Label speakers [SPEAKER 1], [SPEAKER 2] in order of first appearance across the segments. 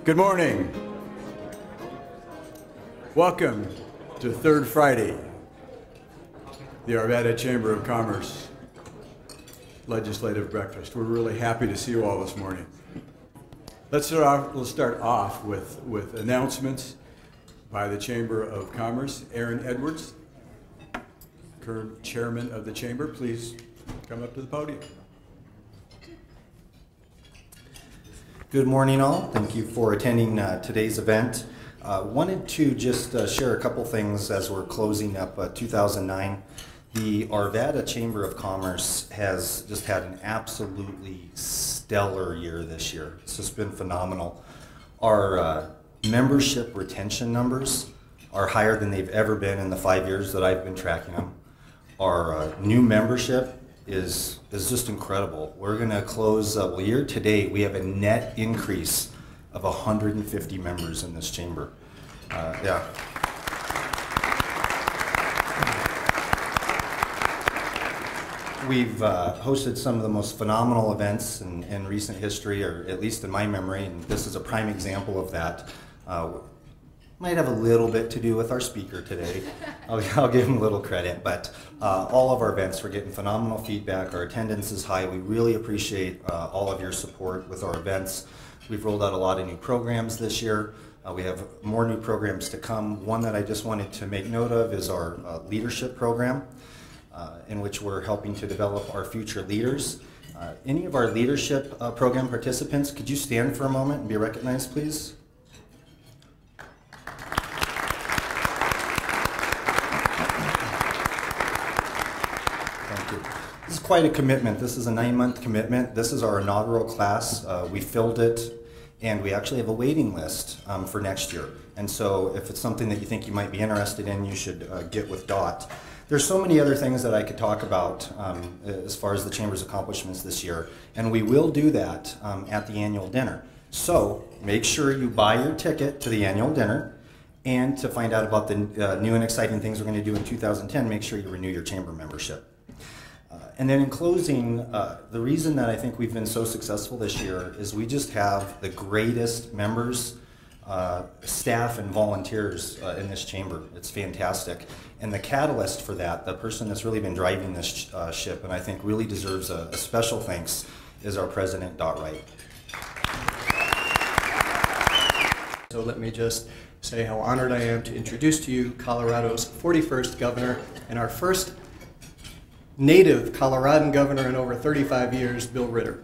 [SPEAKER 1] Good morning. Welcome to Third Friday, the Arvada Chamber of Commerce Legislative Breakfast. We're really happy to see you all this morning. Let's start off with announcements by the Chamber of Commerce. Aaron Edwards, current chairman of the Chamber, please come up to the podium.
[SPEAKER 2] Good morning, all. Thank you for attending today's event. Wanted to just share a couple things as we're closing up 2009. The Arvada Chamber of Commerce has just had an absolutely stellar year this year. It's just been phenomenal. Our membership retention numbers are higher than they've ever been in the 5 years that I've been tracking them. Our new membership is just incredible. We're going to close year to date. We have a net increase of 150 members in this chamber. Yeah. We've hosted some of the most phenomenal events in recent history, or at least in my memory, and this is a prime example of that. Might have a little bit to do with our speaker today. I'll give him a little credit, but all of our events, we're getting phenomenal feedback. Our attendance is high. We really appreciate all of your support with our events. We've rolled out a lot of new programs this year. We have more new programs to come. One that I just wanted to make note of is our leadership program, in which we're helping to develop our future leaders. Any of our leadership program participants, could you stand for a moment and be recognized, please? This is quite a commitment. This is a 9-month commitment. This is our inaugural class. We filled it, and we actually have a waiting list for next year. And so if it's something that you think you might be interested in, you should get with Dot. There's so many other things that I could talk about as far as the Chamber's accomplishments this year, and we will do that at the annual dinner. So make sure you buy your ticket to the annual dinner, and to find out about the new and exciting things we're going to do in 2010, make sure you renew your Chamber membership. And then in closing, the reason that I think we've been so successful this year is we just have the greatest members, staff, and volunteers in this chamber. It's fantastic. And the catalyst for that, the person that's really been driving this ship, and I think really deserves a special thanks, is our president, Dot Wright.
[SPEAKER 3] So let me just say how honored I am to introduce to you Colorado's 41st governor and our first native Coloradan governor in over 35 years, Bill Ritter.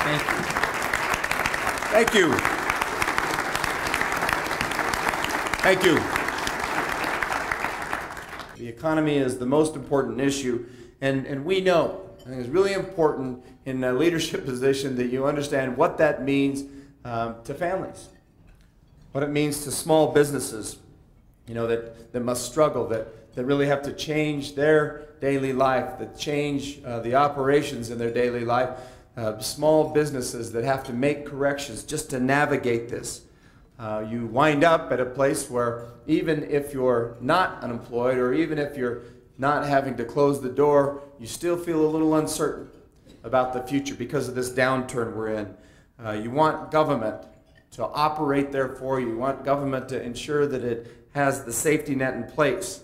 [SPEAKER 1] Thank you. Thank you. Thank you.
[SPEAKER 4] The economy is the most important issue, and we know, I think it's really important in a leadership position that you understand what that means to families. What it means to small businesses, you know, that must struggle, that really have to change their daily life, that change the operations in their daily life, small businesses that have to make corrections just to navigate this. You wind up at a place where even if you're not unemployed, or even if you're not having to close the door, you still feel a little uncertain about the future because of this downturn we're in. You want government to operate there for you. You want government to ensure that it has the safety net in place.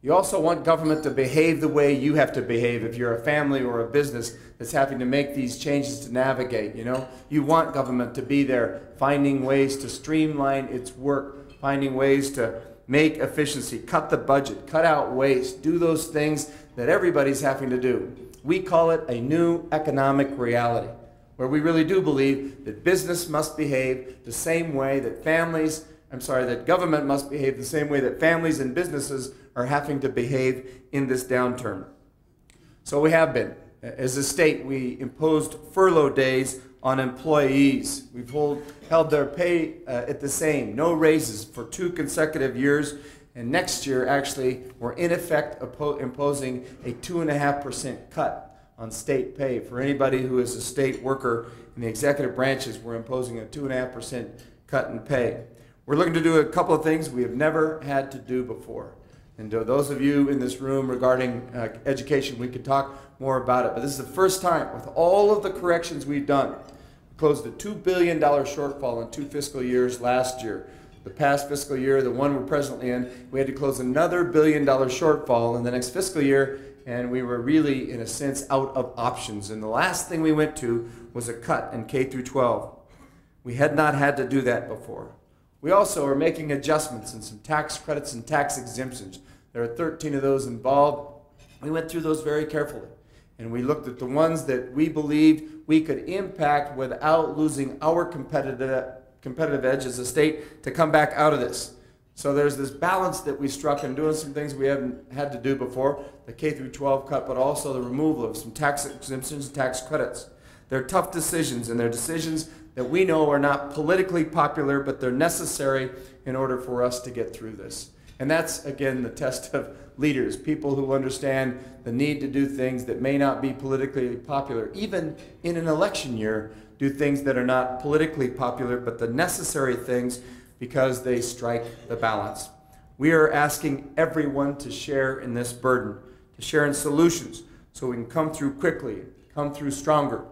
[SPEAKER 4] You also want government to behave the way you have to behave if you're a family or a business that's having to make these changes to navigate, you know. You want government to be there, finding ways to streamline its work, finding ways to make efficiency, cut the budget, cut out waste, do those things that everybody's having to do. We call it a new economic reality, where we really do believe that business must behave the same way that that government must behave the same way that families and businesses are having to behave in this downturn. So we have been. As a state, we imposed furlough days on employees. We've held their pay at the same, no raises for 2 consecutive years. And next year, actually, we're in effect imposing a 2.5% cut on state pay. For anybody who is a state worker in the executive branches, we're imposing a 2.5% cut in pay. We're looking to do a couple of things we have never had to do before. And to those of you in this room regarding education, we could talk more about it. But this is the first time, with all of the corrections we've done, we closed a $2 billion shortfall in 2 fiscal years last year. The past fiscal year, the one we're presently in, we had to close another $1 billion shortfall in the next fiscal year, and we were really, in a sense, out of options. And the last thing we went to was a cut in K through 12. We had not had to do that before. We also are making adjustments in some tax credits and tax exemptions. There are 13 of those involved. We went through those very carefully, and we looked at the ones that we believed we could impact without losing our competitive edge as a state to come back out of this. So there's this balance that we struck in doing some things we haven't had to do before, the K through 12 cut, but also the removal of some tax exemptions and tax credits. They're tough decisions, and they're decisions that we know are not politically popular, but they're necessary in order for us to get through this. And that's, again, the test of leaders, people who understand the need to do things that may not be politically popular, even in an election year, do things that are not politically popular, but the necessary things because they strike the balance. We are asking everyone to share in this burden, to share in solutions, so we can come through quickly, come through stronger,